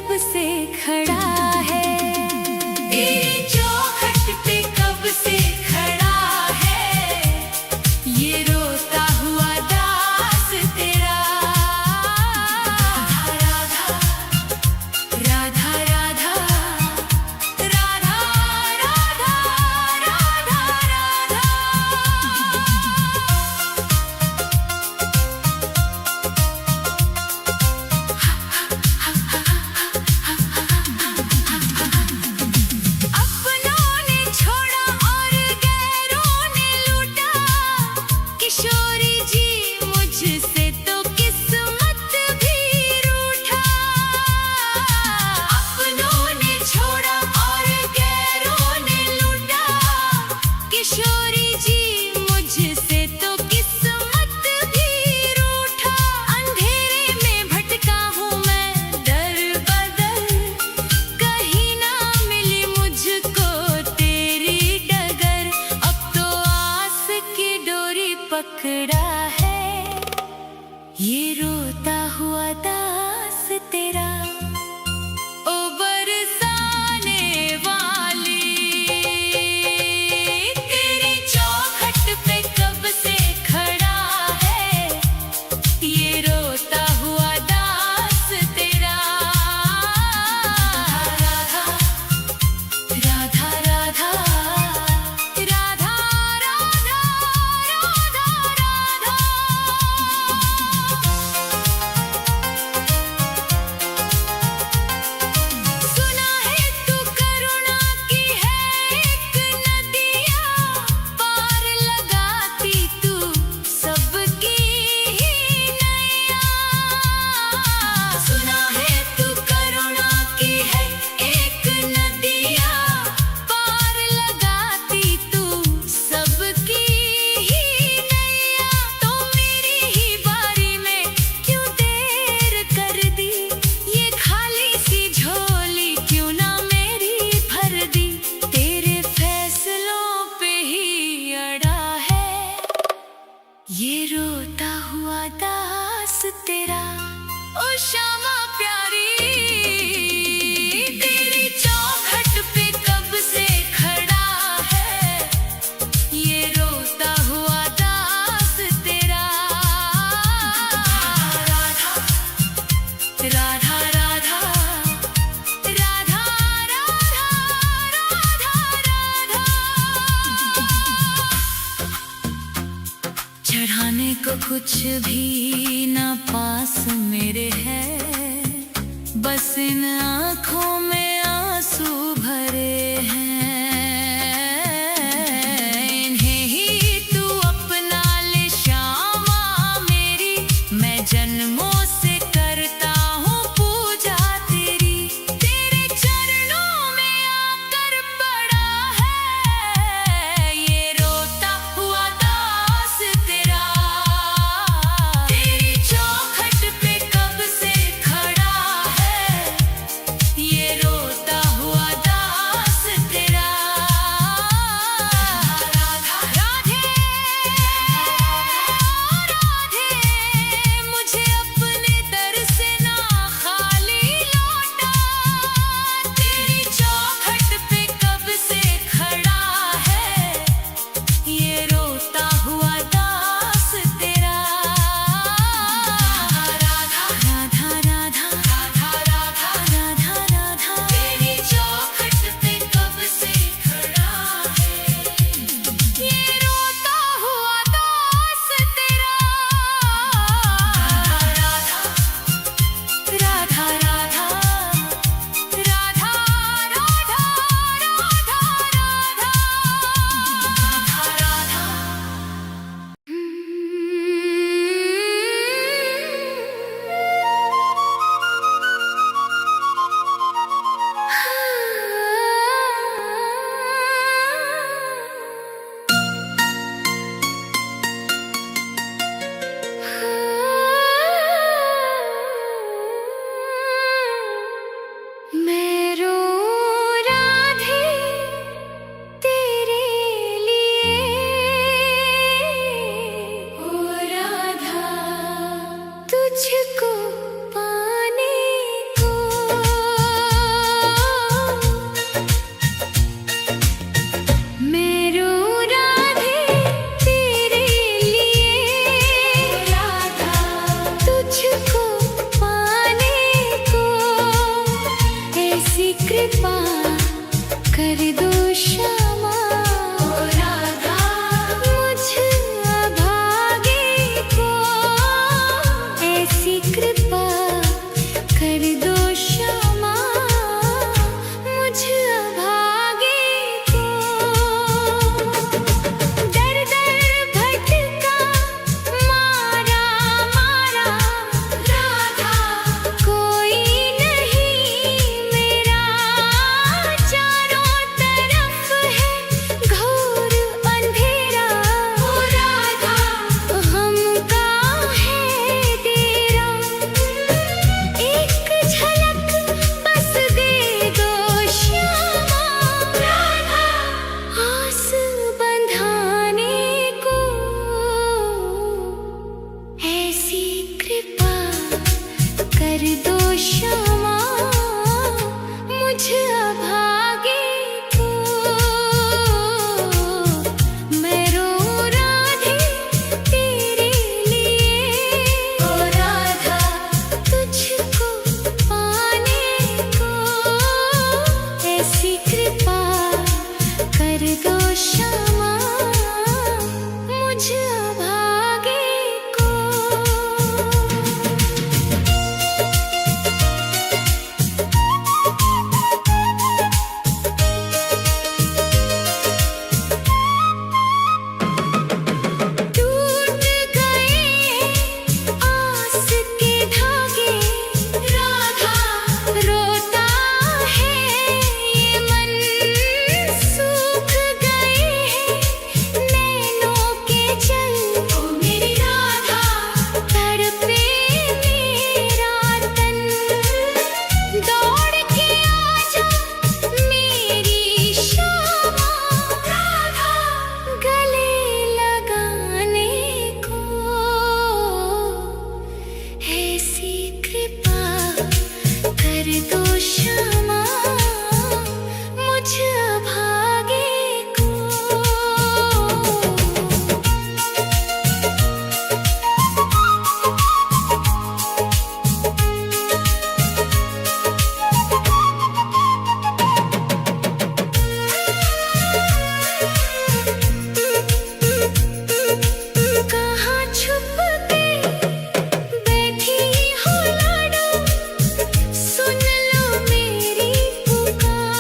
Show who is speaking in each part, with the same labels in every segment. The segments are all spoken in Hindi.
Speaker 1: कब से खड़ा है, तेरी चौखट पे कब से खड़ा है, ये रोता हुआ दास तेरा। राधा राधा राधा राधा राधा राधा राधा। अपनों ने छोड़ा और गैरों ने लूटा, किशोरी जी मुझसे तो किस्मत भी रूठा। अपनों ने छोड़ा और गैरों ने लूटा, किशोरी जी मुझसे तो किस्मत भी रूठा। अंधेरे में भटका हूँ मैं दर बदर, कहीं ना मिली मुझको तेरी डगर। अब तो आस की डोरी पकड़ा है, ये रोता हुआ दास तेरा। ओ बरसाने वाली, तेरी चौखट पे कब से खड़ा है, ये रोता हुआ दास तेरा। राधा राधा राधा राधा राधा राधा। सुना है तू करुणा की है एक नदिया, पार लगाती तू सबकी ही नैया। सुना है तू करुणा की है एक नदिया, पार लगाती तू सबकी ही नैया। तो मेरी ही बारी में क्यों देर कर दी, ये खाली सी झोली क्यों ना मेरी भर दी। तेरे फैसलों पे ही अड़ा है, ये रोता हुआ दास तेरा। ओ श्यामा प्यारी, तेरी चौखट पे कब से खड़ा है, ये रोता हुआ दास तेरा। राधा राधा राधा राधा राधा राधा। चढ़ाने को कुछ भी ना पास मेरे है, बस इन आँखों में आंसू भरे हैं। इन्हें ही तू अपना ले श्यामा मेरी, मैं जन्मों से करता हूँ पूजा तेरी। तेरे चरणों में आकर पड़ा है, ये रोता हुआ दास तेरा। तेरी चौखट पे कब से खड़ा है, ये रोता हुआ दास तेरा। कृपा कर दो क्षमा ओ राधा मुझ अभागे को ऐसी कृपा कर दो क्षमा मुझ अभागे को दर दर भटका मारा मारा राधा कोई नहीं मेरा चारों तरफ है घोर अंधेरा ओ राधा हमका है तेरा एक झलक बस दे दो श्यामा राधा आस बंधाने को ऐसी कृपा कर दो क्षमा मुझ अभागे को मैं रो राधे तेरे लिए ओ राधा तुझको पाने को ऐसी कृपा कर दो क्षमा मुझ अभागे को टूट गए आस के धागे राधा रोता है ये मन सूख गए हैं नैनों के जल ओ मेरी राधा तड़पे मेरा तन दौड़ के आजा मेरी श्यामा राधा गले लगाने को ऐसी कृपा कर दो क्षमा मुझ अभागे को कहाँ छुप के बैठी हो लाडो सुन लो मेरी पुकार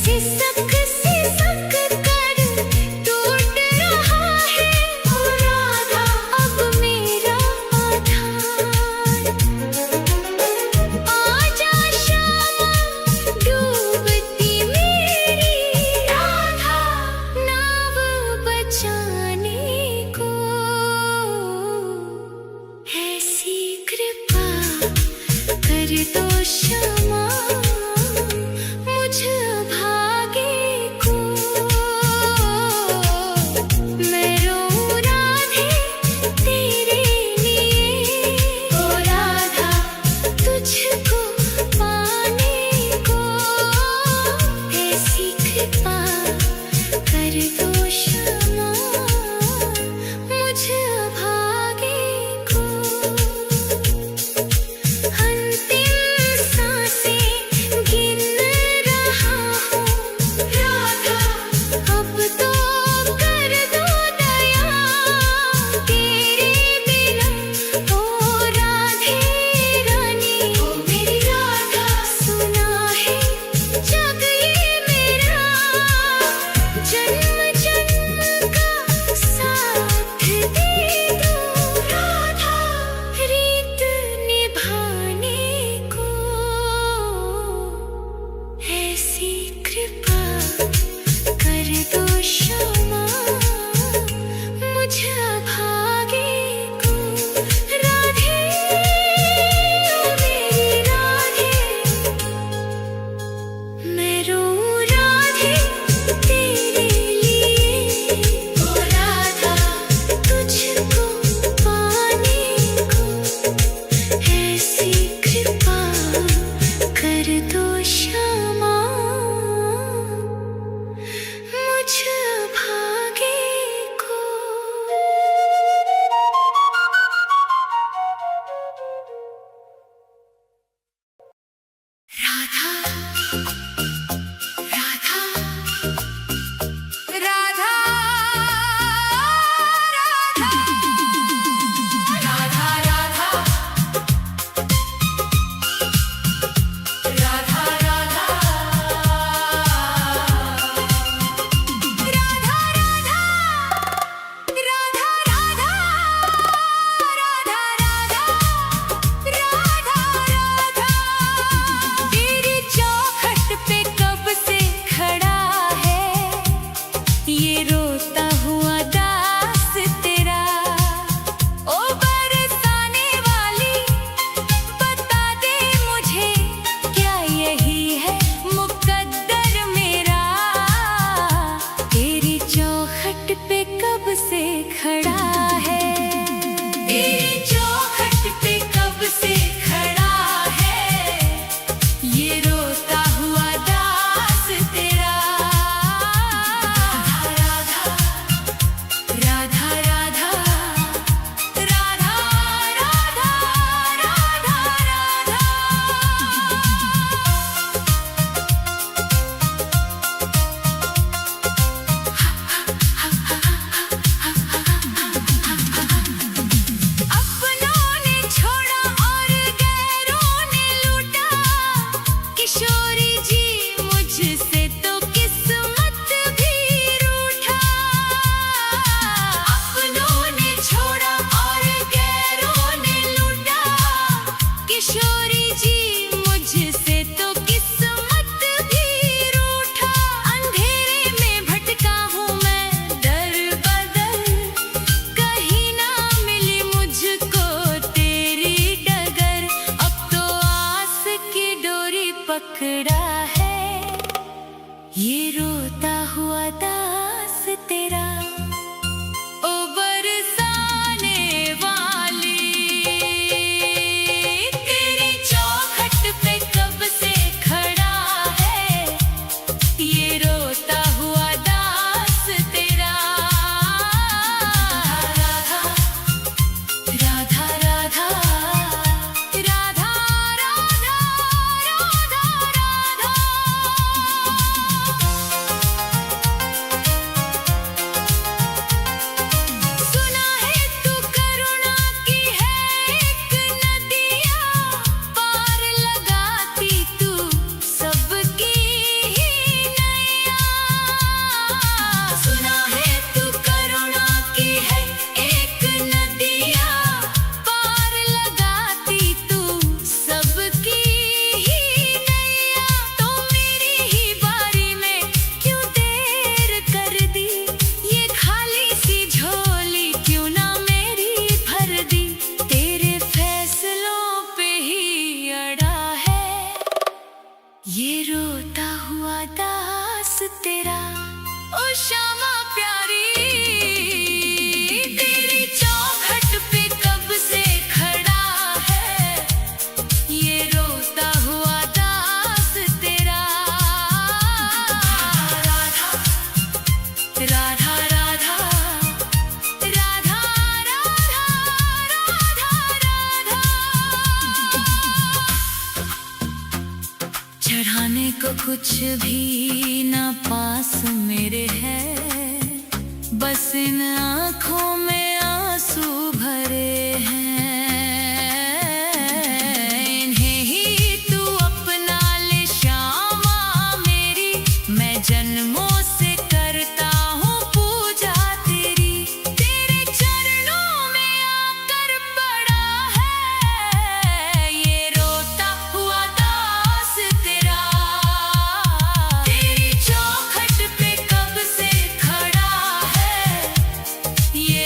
Speaker 1: सिसक सिसक कर टूट रहा है ओ राधा अब मेरा आधार आजा श्यामा डूबती मेरी राधा नाव बचाने को ऐसी कृपा कर दो क्षमा मुझ अभागे को मैं रो राधे तेरे लिए ओ राधा तुझको पाने को ऐसी कृपा कर दो क्षमा मुझ अभागे को अंतिम सांसें राधा राधा राधा राधा राधा राधा राधा तेरी चौखट पे कब से खड़ा है ये रोता हुआ दास तेरा। ओ बरसाने वाली बता दे मुझे क्या यही है मुकद्दर मेरा। तेरी चौखट पे कब से खड़ा है तेरी चौखट पे कब से खड़ा है ये रोता हुआ दास तेरा। राधा राधा राधा राधा राधा राधा राधा अपनों ने छोड़ा और गैरों ने लूटा किशोरी जी मुझसे तो किस्मत भी रूठा। अपनों ने छोड़ा और गैरों ने लूटा किशोरी जी मुझसे तो किस्मत भी रूठा। अंधेरे में भटका हूँ मैं दर बदर कहीं ना मिली मुझको तेरी डगर। अब तो आस की डोरी पकड़ा है ये रोता हुआ दास तेरा। ओ बरसाने वाली तेरी चौखट पे कब से खड़ा है ये रोता हुआ दास तेरा। राधा राधा राधा राधा राधा राधा सुना है तू करुणा की है एक नदिया पार लगाती तू सबकी ही नैया। सुना है तू करुणा की है एक नदिया पार लगाती तू सबकी ही नैया। तो मेरी ही बारी में क्यों देर कर दी ये खाली सी झोली क्यों ना मेरी भर दी। तेरे फैसलों पे ही अड़ा है ये रोता हुआ दास तेरा। ओ श्यामा प्यारी तेरी चौखट पे कब से खड़ा है ये रोता हुआ दास तेरा। राधा राधा राधा राधा राधा राधा चढ़ाने को कुछ भी ना पास मेरे है बस इन आँखों में आंसू भरे हैं। इन्हें ही तू अपना ले श्यामा मेरी मैं जन्मों से करता हूँ पूजा तेरी। तेरे चरणों में आकर पड़ा है ये रोता हुआ दास तेरा। तेरी चौखट पे कब से खड़ा है ये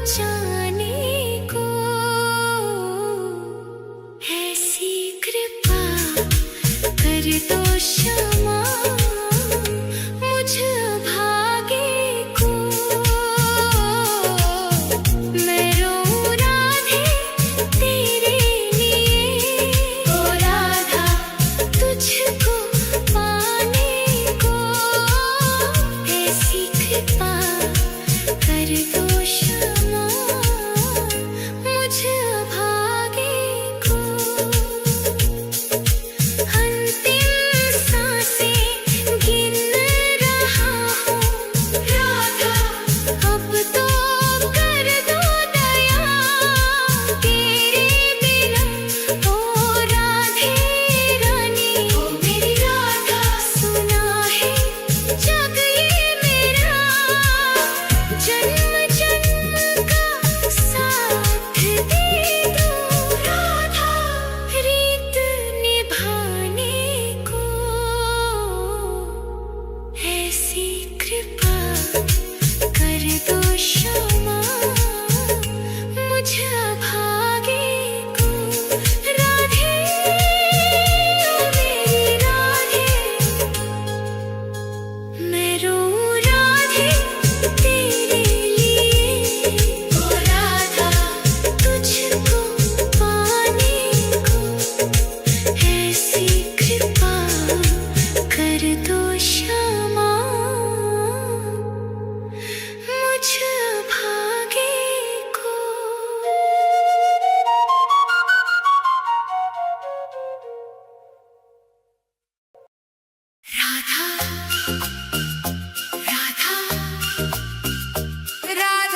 Speaker 1: बचाने को। ऐसी कृपा कर दो क्षमा मुझ अभागे को। मैं रोऊं राधे तेरे लिए, ओ राधा तुझको पाने को। ऐसी कृपा कर दो क्षमा मुझ अभागे को। अंतिम सांसें गिन रहा हूँ राधा, अब तो कर दो दया तेरे बिना। ओ राधे रानी, ओ मेरी राधा, सुना है जग ये मेरा, जन्म जन्म का साथ दे दो राधा, रीत निभाने को। ऐसी कृपा कर दो क्षमा मुझ अभागे को। राधे ओ मेरी राधे, मैं रोऊं राधे तेरे लिए, ओ राधा तुझको पाने को। ऐसी कृपा कर दो क्षमा मुझ अभागे को। राधा राधा राधा राधा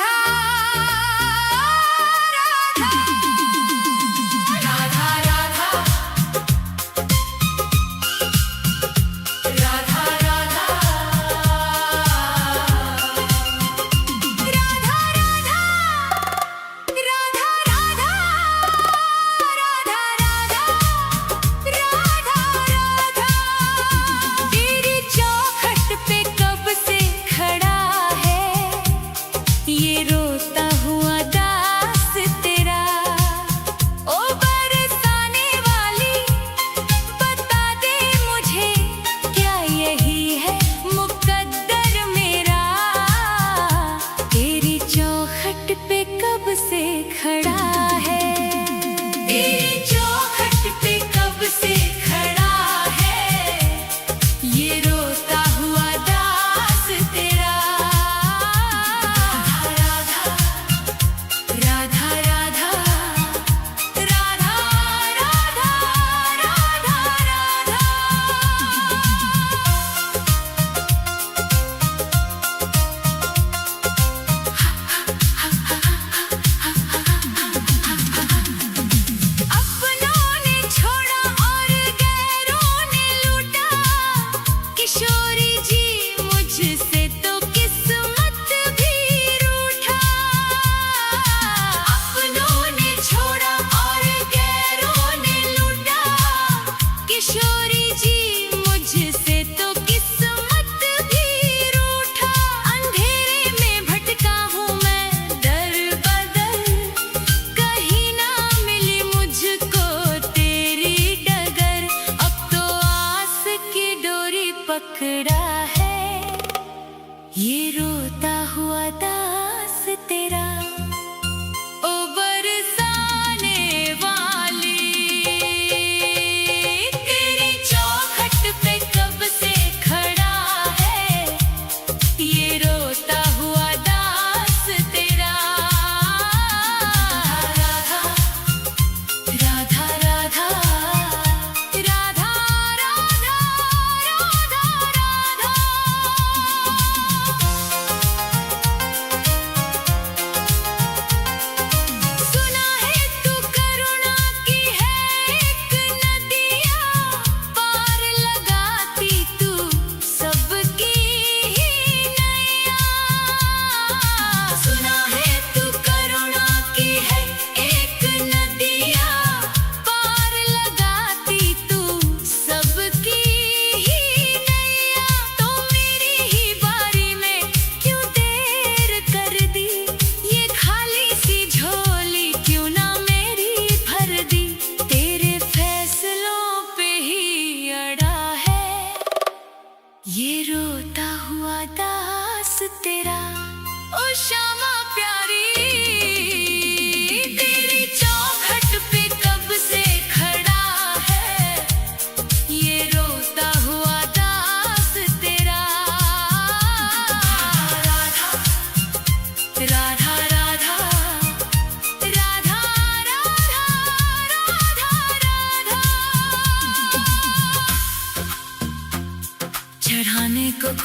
Speaker 1: राधा राधा राधा तेरी चौखट पे कब से खड़ा है ये रोता हुआ दास तेरा। ओ बरसाने वाली बता दे मुझे, क्या यही है मुकद्दर मेरा। तेरी चौखट पे कब से खड़ा है, तेरी चौखट पे कब से खड़ा है ये रोता हुआ दास तेरा। राधा राधा राधा राधा राधा राधा राधा।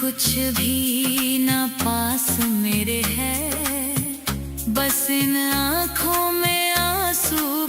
Speaker 1: कुछ भी ना पास मेरे है, बस इन आँखों में आंसू